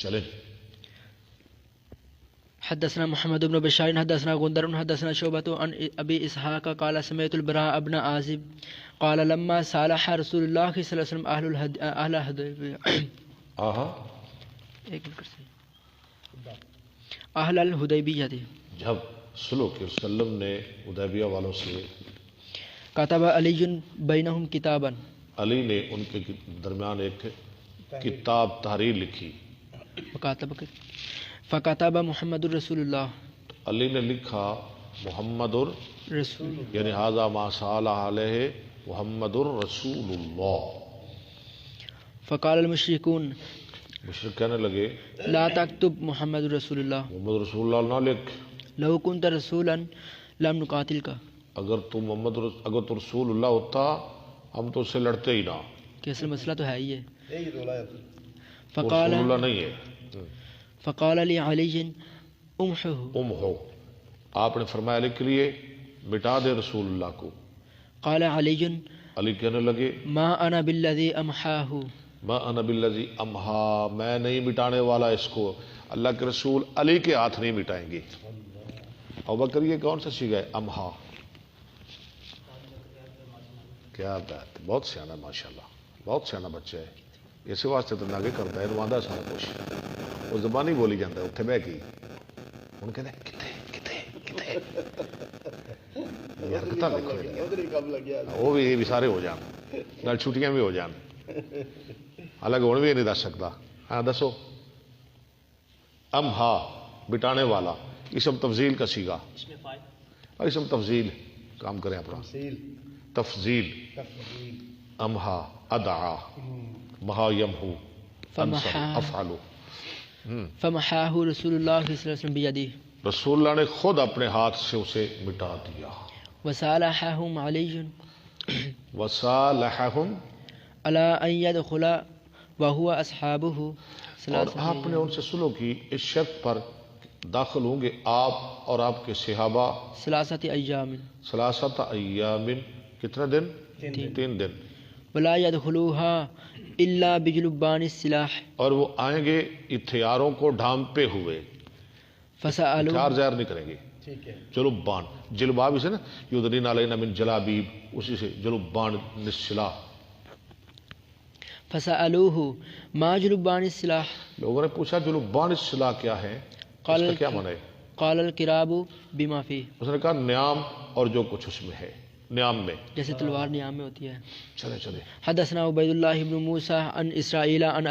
چلیں. حدثنا محمد بن بشار حدثنا غندر حدثنا شعبة عن ابي اسحاق قال سمعت البراء بن عازب قال لما صالح رسول الله صلى الله عليه وسلم اهل الحديبيه اهل الحدیبیہ جب صلح کے وسلم نے حدیبیہ والوں سے كتب علی بینہم کتابا علی نے ان کے درمیان ایک کتاب تحریر لکھی. فكتب محمد رسول اللہ علی نے لکھا محمد رسول یعنی ھذا ما صالح علیہ محمد رسول اللہ. فقال المشركون مشرک کہنے لگے لا تكتب محمد رسول اللہ محمد رسول اللہ نہ لکھ، لو كنت رسولا لم نقاتلك. اگر تو رسول اللہ ہوتا ہم تو اس سے لڑتے ہی نہ. کہ اصل مسئلہ تو ہے ہی ہے. وہ فقال رسول اللہ نہیں ہے. فقال لي علي امحه ہو آپ نے فرمایا علی کے لیے مٹا دے رسول اللہ کو. قال علي علی کہنے لگے ما انا بالذي امحاه ما انا بالذی امحا، میں نہیں مٹانے والا اس کو. اللہ کے رسول علی کے ہاتھ نہیں مٹائیں گے. ابوبکر یہ کون سا سیگا ہے امحا؟ کیا بات، بہت سیانا ماشاءاللہ، بہت سیانا بچہ ہے. اسی واسطے تو ناگے کرتا ہے نواندا سارا کچھ. وہ زبانی بولی جاتا ہے اتنے بہ کے ان کہتے ہیں کتے وہ بھی سارے ہو جان نال چھٹیاں بھی ہو جان. حالانکہ ہوں بھی نہیں دس سکتا. ہاں دسو. امحا بٹانے والا، اسم تفضیل کا سیگا، اسم تفضیل کام کریں اپنا تفضیل. امحا ادعا محا یمحو انصر افعلو. فمحاه رسول الله صلی اللہ علیہ وسلم بیدی رسول اللہ نے خود اپنے ہاتھ سے اسے مٹا دیا. وصالحهم علی وصالحہم على ان يدخل وهو اصحابه اور آپ نے ان سے صلح کی اس شرط پر داخل ہوں گے آپ اور آپ کے صحابہ ثلاثه ایام ثلاثۃ ایام کتنے دن؟ 3 دن. ولا يدخلوها الا بجلبان السلاح اور وہ آئیں گے ہتھیاروں کو ڈھانپے ہوئے. فسالوا ہتھیار ظاہر نہیں کریں گے. جلبان جلباب سے نا یدنین علینا من جلابیب، اسی سے جلبان السلاح. فسالوه ما جلبان السلاح لوگوں نے پوچھا جلبان السلاح کیا ہے، اس کا کیا معنی ہے؟ قال القراب بما فيه اس نے کہا نیام اور جو کچھ اس میں ہے، نیام میں. جیسے تلوار نیام میں ہوتی ہے. چلے حدثنا عبید اللہ بن موسیٰ عن اسرائیل عن